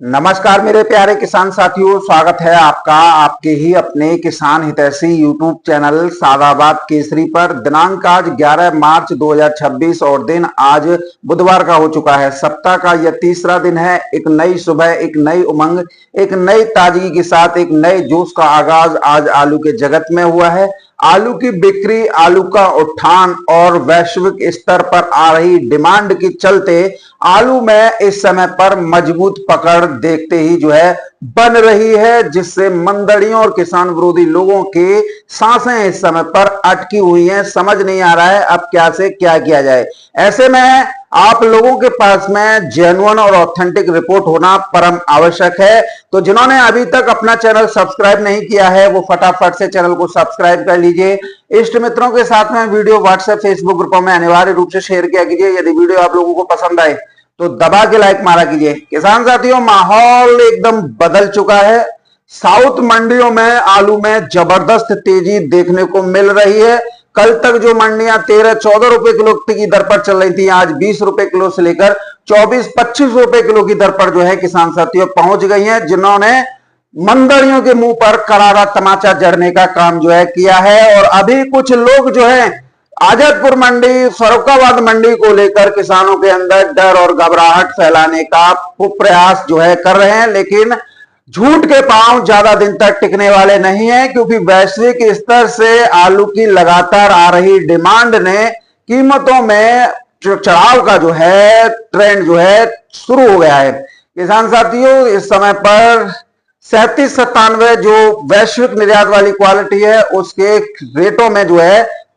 नमस्कार मेरे प्यारे किसान साथियों, स्वागत है आपका आपके ही अपने किसान हितैषी यूट्यूब चैनल सादाबाद केसरी पर। दिनांक आज 11 मार्च 2026 और दिन आज बुधवार का हो चुका है। सप्ताह का यह तीसरा दिन है। एक नई सुबह, एक नई उमंग, एक नई ताजगी के साथ एक नए जोश का आगाज आज आलू के जगत में हुआ है। आलू की बिक्री, आलू का उत्थान और वैश्विक स्तर पर आ रही डिमांड के चलते आलू में इस समय पर मजबूत पकड़ देखते ही बन रही है, जिससे मंदड़ियों और किसान विरोधी लोगों के सांसें इस समय पर अटकी हुई हैं। समझ नहीं आ रहा है अब क्या से क्या किया जाए। ऐसे में आप लोगों के पास में जेन्युइन और ऑथेंटिक रिपोर्ट होना परम आवश्यक है। तो जिन्होंने अभी तक अपना चैनल सब्सक्राइब नहीं किया है वो फटाफट से चैनल को सब्सक्राइब कर लीजिए। इष्ट मित्रों के साथ में वीडियो व्हाट्सएप फेसबुक ग्रुपों में अनिवार्य रूप से शेयर किया कीजिए। यदि वीडियो आप लोगों को पसंद आए तो दबा के लाइक मारा कीजिए। किसान साथियों, माहौल एकदम बदल चुका है। साउथ मंडियों में आलू में जबरदस्त तेजी देखने को मिल रही है। कल तक जो मंडियां 13-14 रुपए किलो की दर पर चल रही थी, आज 20 रुपए किलो से लेकर 24-25 रुपए किलो की दर पर किसान साथियों पहुंच गई हैं, जिन्होंने मंदड़ियों के मुंह पर करारा तमाचा जड़ने का काम किया है। और अभी कुछ लोग आजतपुर मंडी, फर्रुखाबाद मंडी को लेकर किसानों के अंदर डर और घबराहट फैलाने का प्रयास कर रहे हैं, लेकिन झूठ के पांव ज्यादा दिन तक टिकने वाले नहीं है, क्योंकि वैश्विक स्तर से आलू की लगातार आ रही डिमांड ने कीमतों में चढ़ाव का ट्रेंड शुरू हो गया है। किसान साथियों, इस समय पर 37-97 जो वैश्विक निर्यात वाली क्वालिटी है उसके रेटों में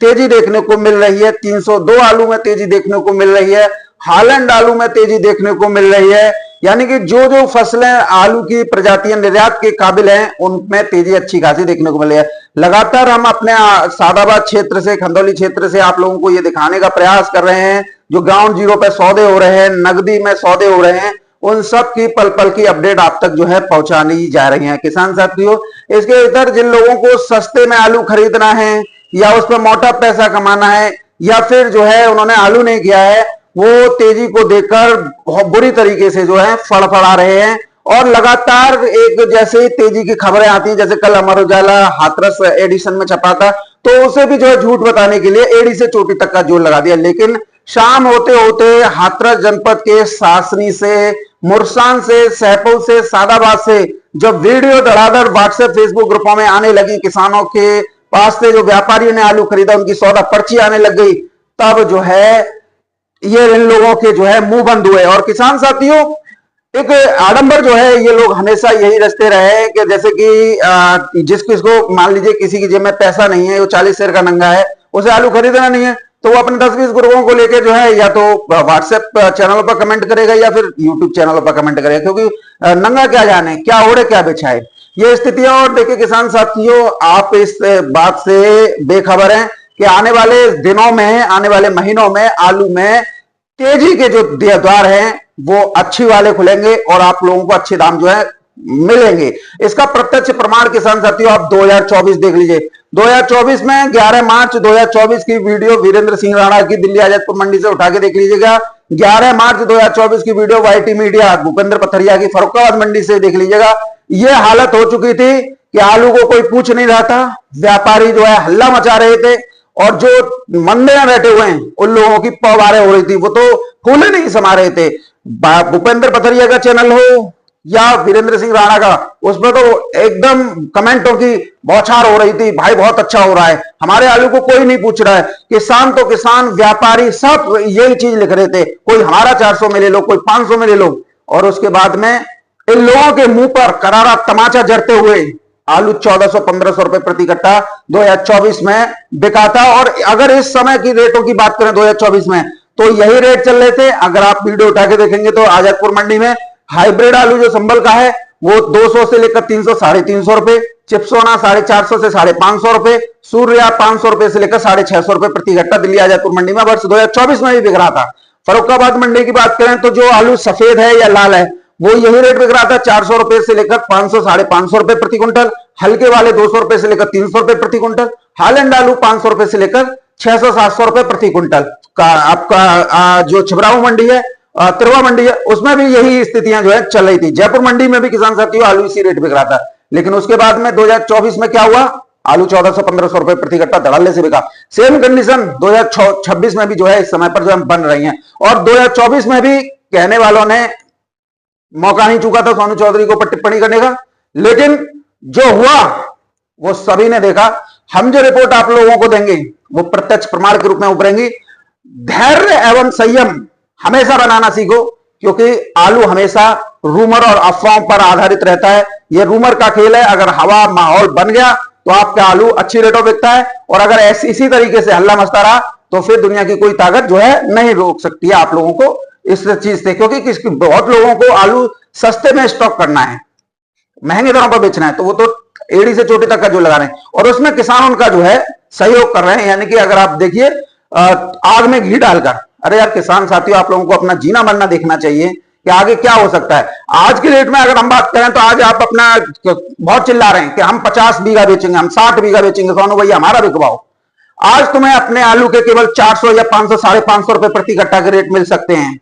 तेजी देखने को मिल रही है। 302 आलू में तेजी देखने को मिल रही है। हालैंड आलू में तेजी देखने को मिल रही है। यानी कि जो जो फसलें आलू की प्रजातियां निर्यात के काबिल हैं उनमें तेजी अच्छी खासी देखने को मिल रही है। लगातार हम अपने सादाबाद क्षेत्र से, खंदौली क्षेत्र से आप लोगों को ये दिखाने का प्रयास कर रहे हैं, जो ग्राउंड जीरो पे सौदे हो रहे हैं, नगदी में सौदे हो रहे हैं, उन सब की पल पल की अपडेट आप तक पहुंचानी जा रही है। किसान साथियों, इसके इधर जिन लोगों को सस्ते में आलू खरीदना है या उस पर मोटा पैसा कमाना है, या फिर उन्होंने आलू नहीं किया है, वो तेजी को देखकर बहुत बुरी तरीके से फड़फड़ा रहे हैं। और लगातार एक जैसे तेजी की खबरें आती हैं, जैसे कल अमर उजाला हाथरस एडिशन में छपा था, तो उसे भी झूठ बताने के लिए एड़ी से चोटी तक का जोर लगा दिया। लेकिन शाम होते होते हाथरस जनपद के सासनी से, मुरसान से, सहपुर से, सादाबाद से जब वीडियो धड़ाधड़ व्हाट्सएप फेसबुक ग्रुपों में आने लगी, किसानों के पास से जो व्यापारियों ने आलू खरीदा उनकी सौदा पर्ची आने लग गई, तब ये इन लोगों के मुंह बंद हुए। और किसान साथियों, एक आडंबर ये लोग हमेशा यही रचते रहे कि जैसे कि जिस किसको मान लीजिए किसी की जेब में पैसा नहीं है, वो 40 शेर का नंगा है, उसे आलू खरीदना नहीं है, तो वो अपने 10-20 ग्रुपों को लेके या तो व्हाट्सएप चैनलों पर कमेंट करेगा या फिर यूट्यूब चैनलों पर कमेंट करेगा, क्योंकि नंगा क्या जाने, क्या ओढ़े क्या बिछाए, ये स्थितियां। और देखिए किसान साथियों, आप इस बात से बेखबर हैं कि आने वाले दिनों में, आने वाले महीनों में आलू में तेजी के जो द्वार हैं वो अच्छी वाले खुलेंगे और आप लोगों को अच्छे दाम मिलेंगे। इसका प्रत्यक्ष प्रमाण किसान साथियों आप 2024 देख लीजिए। 2024 में 11 मार्च 2024 की वीडियो वीरेंद्र सिंह राणा की दिल्ली आजतपुर मंडी से उठा के देख लीजिएगा। 11 मार्च 2024 की video YT media Bhupendra Pathariya की फर्रुखाबाद मंडी से देख लीजिएगा। यह हालत हो चुकी थी कि आलू को कोई पूछ नहीं रहा था, व्यापारी हल्ला मचा रहे थे, और जो मंदिर में बैठे हुए हैं उन लोगों की पौवारें हो रही थी, वो तो फूले नहीं समा रहे थे। भूपेंद्र पथरिया का चैनल हो या वीरेंद्र सिंह राणा का, उसमें तो एकदम कमेंटों की बौछार हो रही थी, भाई बहुत अच्छा हो रहा है, हमारे आलू को कोई नहीं पूछ रहा है। किसान तो किसान, व्यापारी सब यही चीज लिख रहे थे, कोई हमारा 400 में ले लो, कोई 500 में ले लो। और उसके बाद में इन लोगों के मुंह पर करारा तमाचा जड़ते हुए आलू 1400-1500 रुपए प्रति कट्टा 2024 में बिका था। और अगर इस समय की रेटों की बात करें 2024 में, तो यही रेट चल रहे थे। अगर आप वीडियो उठा के देखेंगे तो आजतपुर मंडी में हाइब्रिड आलू जो संभल का है वो 200 से लेकर 300, 350 रुपए, चिप्सोना 450 से 550 रुपए, सूर्या 500 रुपए से लेकर 650 रुपए प्रति कट्टा दिल्ली आजतपुर मंडी में वर्ष 2024 में भी बिक रहा था। फर्रुखाबाद मंडी की बात करें तो जो आलू सफेद है या लाल है वो यही रेट बिक रहा था, 400 रुपए से लेकर 500, 550 रुपए प्रति क्विंटल। हल्के वाले 200 रुपए से लेकर 300 रुपए प्रति क्विंटल। हालैंड आलू 500 रुपए से लेकर 600-700 रुपए प्रति क्विंटल का। आपका जो छिबरामऊ मंडी है तिरवा मंडी है, उसमें भी यही स्थितियां जो है चल रही थी। जयपुर मंडी में भी किसान साथियों आलू इसी रेट बिक रहा था, लेकिन उसके बाद में 2024 में क्या हुआ, आलू 1400-1500 रुपए प्रति कट्टा धड़ल्ले से बिका। सेम कंडीशन 2026 में भी जो है इस समय पर जो है बन रही है। और 2024 में भी कहने वालों ने मौका नहीं चूका था सोनू चौधरी को ऊपर टिप्पणी करने का, लेकिन जो हुआ वो सभी ने देखा। हम जो रिपोर्ट आप लोगों को देंगे वो प्रत्यक्ष प्रमाण के रूप में उभरेंगी। धैर्य एवं संयम हमेशा बनाना सीखो, क्योंकि आलू हमेशा रूमर और अफवाहों पर आधारित रहता है। यह रूमर का खेल है। अगर हवा माहौल बन गया तो आपका आलू अच्छी रेटों बिकता है, और अगर इसी तरीके से हल्ला मचता रहा तो फिर दुनिया की कोई ताकत जो है नहीं रोक सकती है आप लोगों को इस चीज से। क्योंकि बहुत लोगों को आलू सस्ते में स्टॉक करना है, महंगे दरों पर बेचना है, तो वो तो एड़ी से चोटी तक का जो लगा रहे हैं, और उसमें किसान उनका जो है सहयोग कर रहे हैं। यानी कि अगर आप देखिए आग में घी डालकर, अरे यार किसान साथियों आप लोगों को अपना जीना मरना देखना चाहिए कि आगे क्या हो सकता है। आज के डेट में अगर हम बात करें तो आज आप अपना बहुत चिल्ला रहे हैं कि हम 50 बीघा बेचेंगे, हम 60 बीघा बेचेंगे, सोनू भैया हमारा बिकवाओ। आज तुम्हें अपने आलू के केवल 400 या 500 550 रुपए प्रति कट्टा के रेट मिल सकते हैं,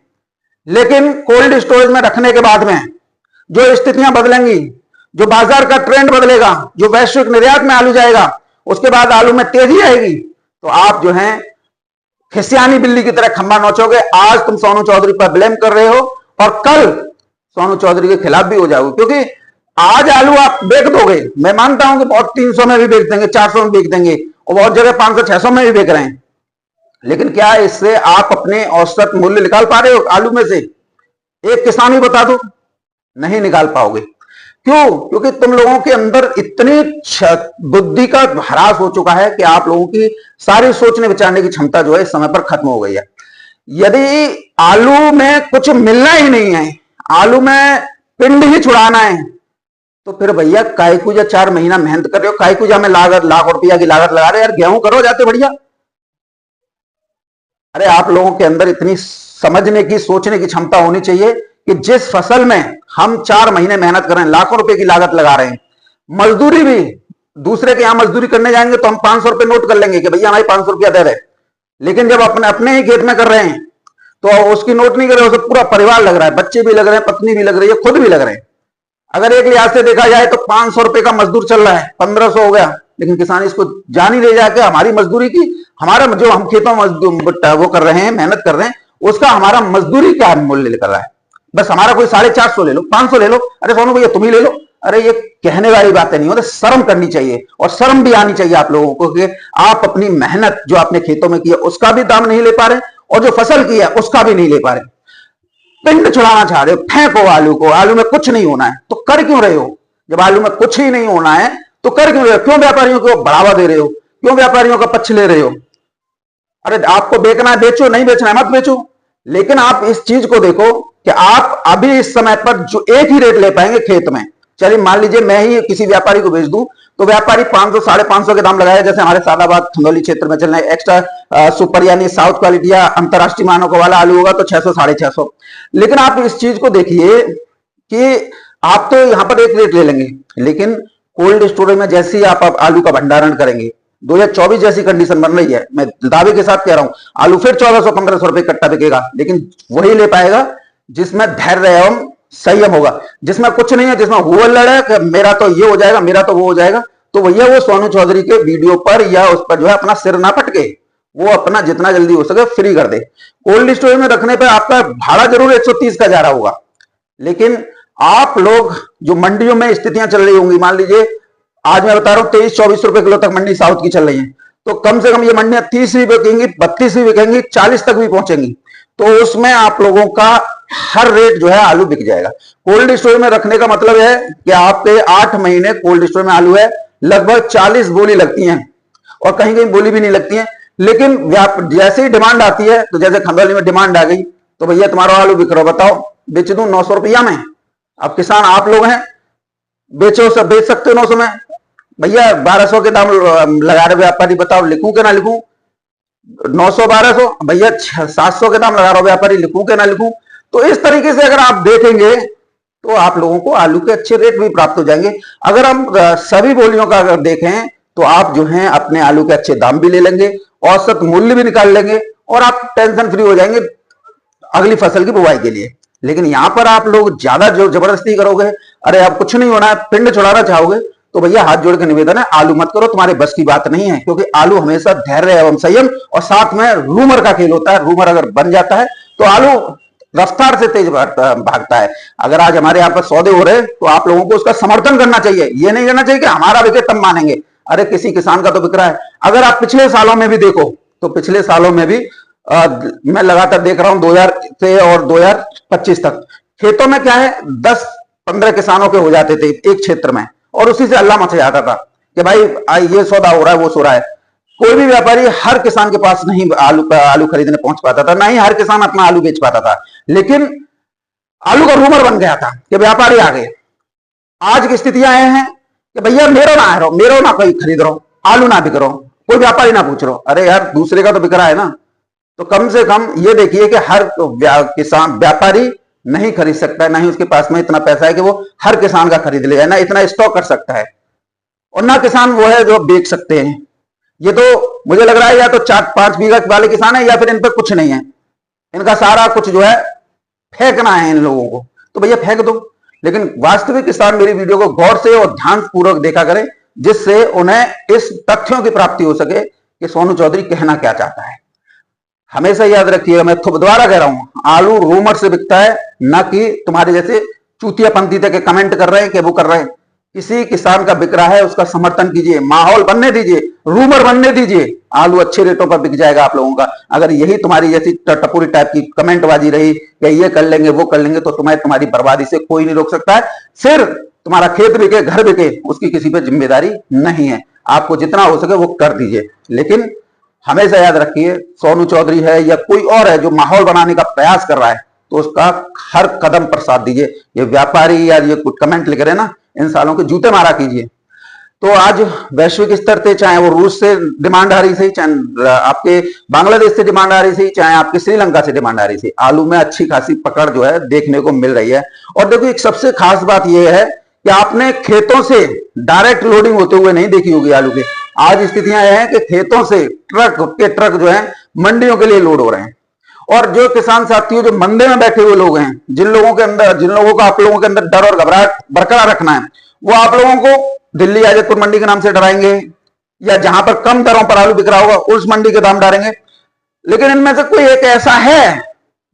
लेकिन कोल्ड स्टोरेज में रखने के बाद में जो स्थितियां बदलेंगी, जो बाजार का ट्रेंड बदलेगा, जो वैश्विक निर्यात में आलू जाएगा, उसके बाद आलू में तेजी आएगी, तो आप जो है खिसियानी बिल्ली की तरह खंबा नोचोगे। आज तुम सोनू चौधरी पर ब्लेम कर रहे हो और कल सोनू चौधरी के खिलाफ भी हो जाओगे, क्योंकि आज आलू आप बेच दोगे, मैं मानता हूं कि बहुत 300 में भी बेच देंगे, 400 में बेच देंगे, और बहुत जगह 500-600 में भी बेच रहे हैं, लेकिन क्या इससे आप अपने औसत मूल्य निकाल पा रहे हो आलू में से? एक किसान ही बता दो, नहीं निकाल पाओगे। क्यों? क्योंकि तुम लोगों के अंदर इतनी बुद्धि का ह्रास हो चुका है कि आप लोगों की सारी सोचने विचारने की क्षमता जो है इस समय पर खत्म हो गई है। यदि आलू में कुछ मिलना ही नहीं है, आलू में पिंड ही छुड़ाना है, तो फिर भैया कायकूजा 4 महीना मेहनत कर रहे हो, कायकूजा में लागत लाख रुपया की लागत लगा रहे हो, यार गेहूं करो जाते बढ़िया। अरे आप लोगों के अंदर इतनी समझने की सोचने की क्षमता होनी चाहिए कि जिस फसल में हम 4 महीने मेहनत कर रहे हैं, लाखों रुपए की लागत लगा रहे हैं, मजदूरी भी दूसरे के यहां मजदूरी करने जाएंगे तो हम 500 रुपए नोट कर लेंगे कि भैया हमारी 500 रुपया दे रहे, लेकिन जब अपने ही खेत में कर रहे हैं तो उसकी नोट नहीं कर रहे, उसे पूरा परिवार लग रहा है, बच्चे भी लग रहे हैं, पत्नी भी लग रही है, खुद भी लग रहे हैं। अगर एक लिहाज से देखा जाए तो 500 रुपए का मजदूर चल रहा है, 1500 हो गया, लेकिन किसान इसको जान ही ले जाके हमारी मजदूरी की, हमारा जो हम खेतों में वो कर रहे हैं, मेहनत कर रहे हैं, उसका हमारा मजदूरी क्या मूल्य निकल रहा है। बस हमारा कोई 450 ले लो, 500 ले लो, अरे सोनू भैया तुम ही ले लो। अरे ये कहने वाली बातें नहीं होती, शर्म करनी चाहिए, और शर्म भी आनी चाहिए आप लोगों को कि आप अपनी मेहनत जो आपने खेतों में की है उसका भी दाम नहीं ले पा रहे, और जो फसल की है उसका भी नहीं ले पा रहे। पिंड छुड़ाना चाह रहे हो, फेंको आलू को, आलू में कुछ नहीं होना है तो कर क्यों रहे हो? जब आलू में कुछ ही नहीं होना है तो कर क्यों रहे हो? क्यों व्यापारियों को बढ़ावा दे रहे हो? क्यों व्यापारियों का पक्ष ले रहे हो? अरे आपको बेचना है बेचो, नहीं बेचना है मत बेचो, लेकिन आप इस चीज को देखो कि आप अभी इस समय पर जो एक ही रेट ले पाएंगे खेत में। चलिए मान लीजिए मैं ही किसी व्यापारी को बेच दूं तो व्यापारी 500 550 के दाम लगाए, जैसे हमारे सादाबाद खंदौली क्षेत्र में चल रहे हैं, एक्स्ट्रा सुपर यानी साउथ क्वालिटी या अंतरराष्ट्रीय मानकों वाला आलू होगा तो 600 650। लेकिन आप इस चीज को देखिए कि आप तो यहां पर एक रेट ले लेंगे, लेकिन कोल्ड स्टोरेज में जैसे ही आप आलू का भंडारण करेंगे, 2024 जैसी कंडीशन बन रही है, मैं दावे के साथ कह रहा हूं, आलू फिर 1400-1500 रुपए कट्टा बिकेगा, लेकिन वही ले पाएगा जिसमें धैर्य एवं संयम होगा। जिसमें कुछ नहीं है, जिसमें हुआ लड़े कि मेरा तो ये हो जाएगा, मेरा तो वो हो जाएगा, तो भैया वो सोनू चौधरी के वीडियो पर या उस पर जो है अपना सिर ना पटके, वो अपना जितना जल्दी हो सके फ्री कर दे। कोल्ड स्टोरेज में रखने पर आपका भाड़ा जरूर 130 का जा रहा होगा, लेकिन आप लोग जो मंडियों में स्थितियां चल रही होंगी, मान लीजिए आज मैं बता रहा हूं 23-24 रुपए किलो तक मंडी साउथ की चल रही है, तो कम से कम ये मंडियां 30 भी बिकेंगी, 32 भी बिकेंगी, 40 तक भी पहुंचेंगी, तो उसमें आप लोगों का हर रेट जो है आलू बिक जाएगा। कोल्ड स्टोरेज में रखने का मतलब है कि आपके 8 महीने कोल्ड स्टोरेज में आलू है, लगभग 40 बोली लगती हैं, और कहीं कहीं बोली भी नहीं लगती है, लेकिन जैसे ही डिमांड आती है, तो जैसे खंदौली में डिमांड आ गई तो भैया तुम्हारा आलू बिक रहा, बताओ बेच दूं 900 रुपया में। अब किसान आप लोग हैं, बेचो सब बेच सकते हो 900 में, भैया 1200 के दाम लगा रहे व्यापारी, बताओ लिखूं कि ना लिखूं? 900-1200 भैया 700 के दाम लगा रहा व्यापारी, लिखूं कि ना लिखूं? तो इस तरीके से अगर आप देखेंगे तो आप लोगों को आलू के अच्छे रेट भी प्राप्त हो जाएंगे। अगर हम सभी बोलियों का अगर देखें तो आप जो हैं अपने आलू के अच्छे दाम भी ले लेंगे, औसत मूल्य भी निकाल लेंगे, और आप टेंशन फ्री हो जाएंगे। अगली फसल की बुवाई के लिए। लेकिन यहां पर आप लोग ज्यादा जो जबरदस्ती करोगे, अरे अब कुछ नहीं होना है, पिंड छुड़ाना चाहोगे, तो भैया हाथ जोड़ के निवेदन है, आलू मत करो, तुम्हारे बस की बात नहीं है। क्योंकि आलू हमेशा धैर्य एवं संयम और साथ में रूमर का खेल होता है। रूमर अगर बन जाता है तो आलू रफ्तार से तेज भागता है। अगर आज हमारे यहाँ पर सौदे हो रहे तो आप लोगों को उसका समर्थन करना चाहिए। ये नहीं करना चाहिए कि हमारा बिके तब मानेंगे। अरे किसी किसान का तो बिक रहा है। अगर आप पिछले सालों में भी देखो तो पिछले सालों में भी मैं लगातार देख रहा हूं 2000 से और 2025 तक खेतों में क्या है 10-15 किसानों के हो जाते थे एक क्षेत्र में, और उसी से अल्लाह मच जाता था कि भाई ये सौदा हो रहा है, वो सो रहा है। कोई भी व्यापारी हर किसान के पास नहीं आलू खरीदने पहुंच पाता था, ना ही हर किसान अपना आलू बेच पाता था। लेकिन आलू का रूमर बन गया था कि व्यापारी आ गए। आज की स्थितियां आए हैं कि भैया मेरो ना आ रहा, मेरो ना कोई खरीद रहा, आलू ना बिक रहा, कोई व्यापारी ना पूछ रहा। अरे यार दूसरे का तो बिक रहा है ना, तो कम से कम ये देखिए कि हर किसान व्यापारी नहीं खरीद सकता है, ना ही उसके पास में इतना पैसा है कि वो हर किसान का खरीद ले, ना इतना स्टॉक कर सकता है, और ना किसान वो है जो बेच सकते हैं। ये तो मुझे लग रहा है या तो 4-5 बीघा वाले किसान है या फिर इन पे कुछ नहीं है, इनका सारा कुछ जो है फेंकना है इन लोगों को, तो भैया फेंक दो। लेकिन वास्तविक किसान मेरी वीडियो को गौर से और ध्यान पूर्वक देखा करें, जिससे उन्हें इस तथ्यों की प्राप्ति हो सके कि सोनू चौधरी कहना क्या चाहता है। हमेशा याद रखिएगा, मैं दोबारा कह रहा हूं, आलू रूमर से बिकता है, ना कि तुम्हारे जैसे चूतिया पंथी तक कमेंट कर रहे हैं कि वो कर रहे हैं। किसी किसान का बिक रहा है उसका समर्थन कीजिए, माहौल बनने दीजिए, रूमर बनने दीजिए, आलू अच्छे रेटों पर बिक जाएगा आप लोगों का। अगर यही तुम्हारी जैसी टपोरी टाइप की कमेंटबाजी रही कि ये कर लेंगे वो कर लेंगे, तो तुम्हारी बर्बादी से कोई नहीं रोक सकता है। सिर्फ तुम्हारा खेत बिके, घर बिके, उसकी किसी पर जिम्मेदारी नहीं है। आपको जितना हो सके वो कर दीजिए, लेकिन हमेशा याद रखिए सोनू चौधरी है या कोई और है जो माहौल बनाने का प्रयास कर रहा है, तो उसका हर कदम पर साथ दीजिए। ये व्यापारी या ये कुछ कमेंट लिख रहे हैं ना, इन सालों के जूते मारा कीजिए। तो आज वैश्विक स्तर से, चाहे वो रूस से डिमांड आ रही थी, चाहे आपके बांग्लादेश से डिमांड आ रही थी, चाहे आपके श्रीलंका से डिमांड आ रही थी, आलू में अच्छी खासी पकड़ जो है देखने को मिल रही है। और देखो एक सबसे खास बात यह है कि आपने खेतों से डायरेक्ट लोडिंग होते हुए नहीं देखी होगी आलू के। आज स्थितियां यह है कि खेतों से ट्रक जो है मंडियों के लिए लोड हो रहे हैं। और जो किसान साथियों जो मंदे में बैठे हुए लोग हैं, जिन लोगों को आप लोगों के अंदर डर और घबराहट बरकरार रखना है, वो आप लोगों को दिल्ली आजतपुर मंडी के नाम से डराएंगे, या जहां पर कम दरों पर आलू बिक रहा होगा उस मंडी के दाम डालेंगे। लेकिन इनमें से कोई एक ऐसा है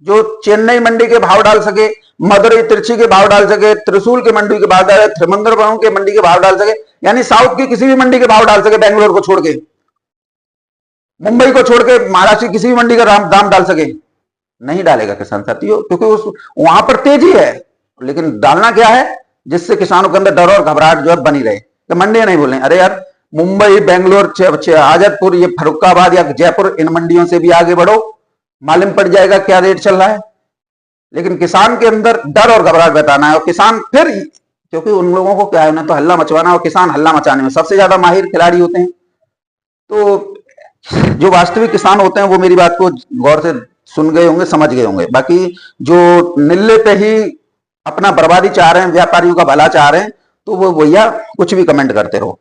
जो चेन्नई मंडी के भाव डाल सके, मदुरई तिरछी के भाव डाल सके, त्रिशूल के मंडी के भाव डाल, त्रिमंद्रपुरम के मंडी के भाव डाल सके, यानी साउथ की किसी भी मंडी के भाव डाल सके, बेंगलोर को छोड़ के, मुंबई को छोड़ के, महाराष्ट्र की किसी भी मंडी का दाम डाल सके? नहीं डालेगा किसान साथियों, क्योंकि उस वहां पर तेजी है। लेकिन डालना क्या है जिससे किसानों के अंदर डर और घबराहट जो है बनी रहे, तो मंडियां नहीं बोले अरे यार मुंबई, बेंगलोर, आजतपुर, ये फरुखाबाद या जयपुर, इन मंडियों से भी आगे बढ़ो, मालूम पड़ जाएगा क्या रेट चल रहा है। लेकिन किसान के अंदर डर और घबराहट बताना है, और किसान फिर, क्योंकि उन लोगों को क्या है, उन्हें तो हल्ला मचवाना, और किसान हल्ला मचाने में सबसे ज्यादा माहिर खिलाड़ी होते हैं। तो जो वास्तविक किसान होते हैं वो मेरी बात को गौर से सुन गए होंगे, समझ गए होंगे। बाकी जो निल्ले पे ही अपना बर्बादी चाह रहे हैं, व्यापारियों का भला चाह रहे हैं, तो वो भैया कुछ भी कमेंट करते रहो।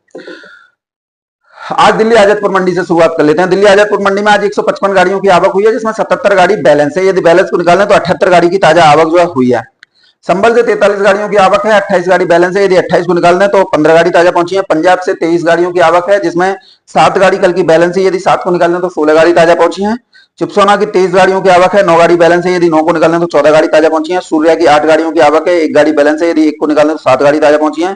आज दिल्ली आजतपुर मंडी से शुरुआत कर लेते हैं। दिल्ली आजतपुर मंडी में आज 155 गाड़ियों की आवक हुई है, जिसमें 77 गाड़ी बैलेंस है। यदि बैलेंस को निकालें तो 78 गाड़ी की ताजा आवक जो है हुई है। संभल से 43 गाड़ियों की आवक है, 28 गाड़ी बैलेंस है। यदि 28 को निकाल दें तो 15 गाड़ी ताजा पहुंची है। पंजाब से 23 गाड़ियों की आवक है, जिसमें 7 गाड़ी कल की बैलेंस है। यदि 7 को निकाल दें तो 16 गाड़ी ताजा पहुंची है। चिपसोना की 23 गाड़ियों की आवक है, 9 गाड़ी बैलेंस है। यदि 9 को निकाल दें तो 14 गाड़ी ताजा पहुंची है। सूर्या की 8 गाड़ियों की आवक है, 1 गाड़ी बैलेंस है। यदि 1 को निकाल दें तो 7 गाड़ी ताजा पहुंची है।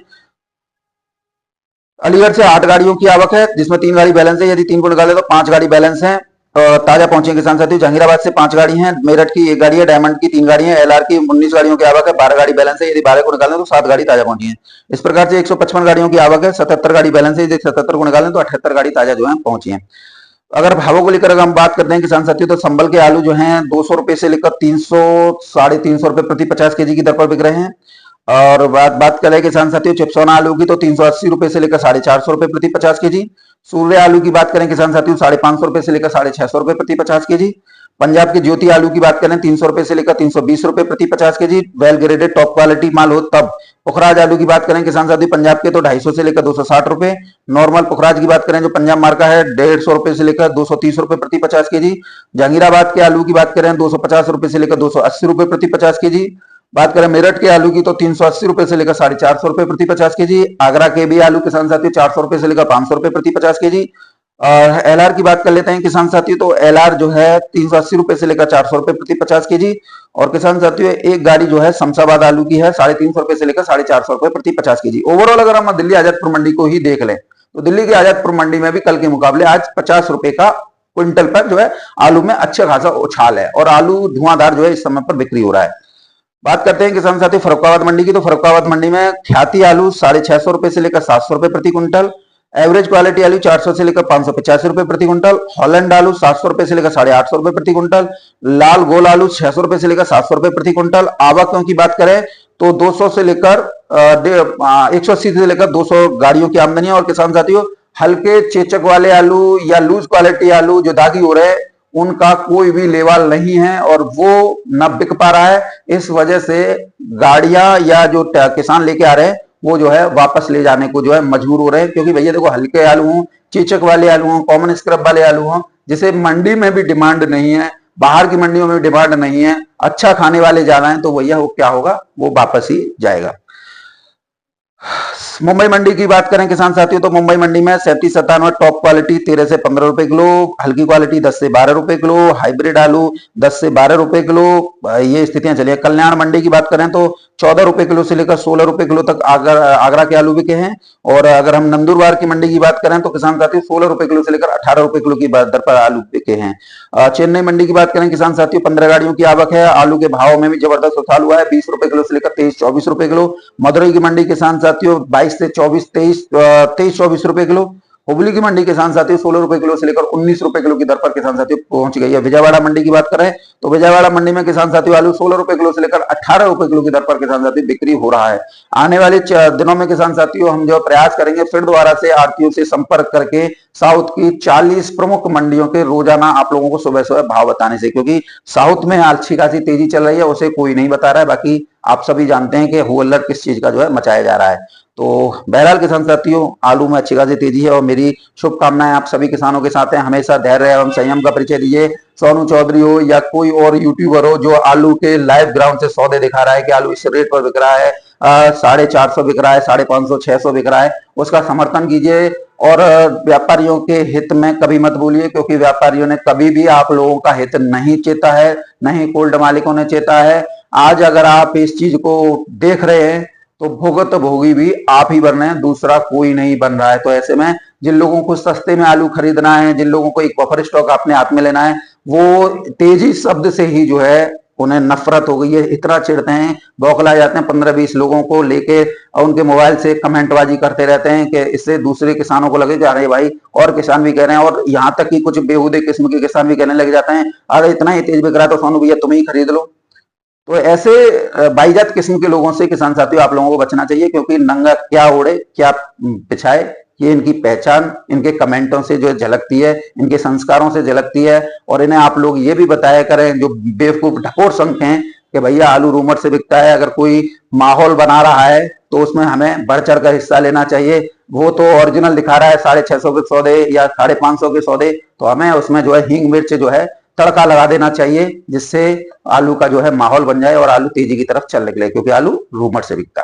अलीगढ़ से 8 गाड़ियों की आवक है, जिसमें 3 गाड़ी बैलेंस है। यदि 3 को निकाले तो 5 गाड़ी बैलेंस है, ताजा पहुंचे किसान साथियों। जहांगीराबाद से 5 गाड़ी हैं, मेरठ की 1 गाड़ी है, डायमंड की 3 गाड़ी है, एलआर की 19 गाड़ियों की आवक है, 12 गाड़ी बैलेंस है। यदि 12 को निकालें तो 7 गाड़ी ताजा पहुंची है। इस प्रकार से 155 गाड़ियों की आवक है, 77 गाड़ी बैलेंस है। यदि 77 को निकालें तो 78 गाड़ी ताजा जो है पहुंची है। अगर भावों को लेकर अगर हम बात करते हैं किसान साथियों, तो संभल के आलू जो हैं 200 रुपए से लेकर 300 350 रुपए प्रति 50 केजी की दर पर बिक रहे हैं। और बात करें किसान साथियों चिपसोना आलू की, तो 380 रुपए से लेकर 450 रुपए प्रति 50 केजी। सूर्य आलू की बात करें किसान साथियों, 550 रुपए से लेकर 650 रुपए प्रति 50 केजी। पंजाब के ज्योति आलू की बात करें 300 रुपए से लेकर 320 रुपए प्रति 50 kg, well graded top quality माल हो तब। पुखराज आलू की बात करें किसान साथी पंजाब के तो 250 से लेकर 260 रुपए। नॉर्मल पुखराज की बात करें जो पंजाब मार्का है 150 रुपए से लेकर 230 रुपए प्रति 50 kg। जहांगीराबाद के आलू की बात करें 250 रुपए से लेकर 280 रुपए प्रति 50 kg। बात करें मेरठ के आलू की तो 380 रुपए से लेकर 450 रुपए प्रति 50 kg। आगरा के भी आलू किसान साथियों 400 रुपए से लेकर 500 रुपए प्रति 50 kg। और एलआर की बात कर लेते हैं किसान साथियों तो एलआर जो है 380 रुपए से लेकर 400 रुपए प्रति 50 kg। और किसान साथियों एक गाड़ी जो है शमशाबाद आलू की है 350 रुपए से लेकर 450 रुपए प्रति 50 kg। ओवरऑल अगर हम दिल्ली आजादपुर मंडी को ही देख लें तो दिल्ली की आजादपुर मंडी में भी कल के मुकाबले आज 50 रुपए का क्विंटल पर जो है आलू में अच्छा खासा उछाल है और आलू धुआंधार जो है इस समय पर बिक्री हो रहा है। बात करते हैं किसान साथी फर्रुखाबाद मंडी की तो फर्रुखाबाद मंडी में ख्याति आलू 650 रुपए से लेकर 700 रुपए प्रति क्विंटल। एवरेज क्वालिटी आलू 400 से लेकर 585 रुपए प्रति क्विंटल। हॉलैंड आलू 700 रुपए से लेकर 850 रुपए प्रति क्विंटल। लाल गोल आलू 600 रुपए से लेकर 700 रुपए प्रति क्विंटल। आवकों की बात करें तो 200 से लेकर 180 से लेकर 200 गाड़ियों की आमदनी है। और किसान साथियों हल्के चेचक वाले आलू या लूज क्वालिटी आलू जो दागी हो रहे हैं उनका कोई भी लेवल नहीं है और वो न बिक पा रहा है। इस वजह से गाड़ियां या जो किसान लेके आ रहे हैं वो जो है वापस ले जाने को जो है मजबूर हो रहे हैं क्योंकि भैया देखो हल्के आलू हों, चेचक वाले आलू हों, कॉमन स्क्रब वाले आलू हों जिसे मंडी में भी डिमांड नहीं है, बाहर की मंडियों में भी डिमांड नहीं है, अच्छा खाने वाले ज्यादा हैं तो भैया वो क्या होगा वो वापस ही जाएगा। मुंबई मंडी की बात करें किसान साथियों तो मुंबई मंडी में 37-97 टॉप क्वालिटी 13 से 15 रुपए किलो, हल्की क्वालिटी 10 से 12 रुपए किलो, हाइब्रिड आलू 10 से 12 रुपए किलो, ये स्थितियां चली है। कल्याण मंडी की बात करें तो 14 रुपए किलो से लेकर 16 रुपए किलो तक आगरा के आलू बिके हैं। और अगर हम नंदुरबार की मंडी की बात करें तो किसान साथियों 16 रुपए किलो से लेकर 18 रुपए किलो की दर पर आलू बिके हैं। चेन्नई मंडी की बात करें किसान साथियों 15 गाड़ियों की आवक है, आलू के भाव में भी जबरदस्त उछाल हुआ है, 20 रुपए किलो से लेकर 23-24 रुपए किलो। मदुरई की मंडी किसान साथियों 22 से 23-24 रुपए किलो। हुबली की मंडी किसान साथियों 16 रुपए किलो से लेकर 19 रुपए किलो की दर पर किसान साथियों पहुंच गई है। विजयवाड़ा मंडी की बात करें तो विजयवाड़ा मंडी में किसान साथियों आलू 16 रुपए किलो से लेकर 18 रुपए किलो की दर पर किसान साथियों बिक्री हो रहा है। आने वाले दिनों में किसान साथियों हम जो प्रयास करेंगे फिर दोबारा से आरटीओ से संपर्क करके साउथ की 40 प्रमुख मंडियों के रोजाना आप लोगों को सुबह सुबह भाव बताने से, क्योंकि साउथ में अच्छी खासी तेजी चल रही है उसे कोई नहीं बता रहा है। बाकी आप सभी जानते हैं कि हुल्लड़ किस चीज का जो है मचाया जा रहा है। तो बहरहाल किसान साथियों आलू में अच्छी खासी तेजी है और मेरी शुभकामनाएं आप सभी किसानों के साथ हैं। हमेशा धैर्य एवं संयम का परिचय दीजिए। सोनू चौधरी हो या कोई और यूट्यूबर हो जो आलू के लाइव ग्राउंड से सौदे दिखा रहा है कि आलू इस रेट पर बिक रहा है, 450 बिक रहा है, 550, 600 बिक रहा है, उसका समर्थन कीजिए। और व्यापारियों के हित में कभी मत बोलिए क्योंकि व्यापारियों ने कभी भी आप लोगों का हित नहीं चेता है, नहीं कोल्ड मालिकों ने चेता है। आज अगर आप इस चीज को देख रहे हैं तो भुगत भोगी भी आप ही बन रहे हैं, दूसरा कोई नहीं बन रहा है। तो ऐसे में जिन लोगों को सस्ते में आलू खरीदना है, जिन लोगों को एक बफर स्टॉक अपने हाथ में लेना है, वो तेजी शब्द से ही जो है उन्हें नफरत हो गई है, इतना चिढ़ते हैं, बौखला जाते हैं। 15-20 लोगों को लेके और उनके मोबाइल से कमेंटबाजी करते रहते हैं कि इससे दूसरे किसानों को लगे जा रहे भाई और किसान भी कह रहे हैं। और यहाँ तक कि कुछ बेहुदे किस्म के किसान भी कहने लग जाते हैं अरे इतना ही तेज बिक रहा है तो सोनू भैया तुम ही खरीद लो। तो ऐसे बाईजात किस्म के लोगों से किसान साथियों आप लोगों को बचना चाहिए क्योंकि नंगा क्या ओढ़े क्या पिछाए ये इनकी पहचान इनके कमेंटों से जो झलकती है, इनके संस्कारों से झलकती है। और इन्हें आप लोग ये भी बताया करें जो बेवकूफ ढकोर संघ हैं कि भैया आलू रूमर से बिकता है, अगर कोई माहौल बना रहा है तो उसमें हमें बढ़ चढ़ कर हिस्सा लेना चाहिए। वो तो ओरिजिनल दिखा रहा है 650 के सौदे या 550 के सौदे, तो हमें उसमें जो है हींग मिर्च जो है तड़का लगा देना चाहिए जिससे आलू का जो है माहौल बन जाए और आलू तेजी की तरफ चलने के लिए, क्योंकि आलू रूमर से बिकता है।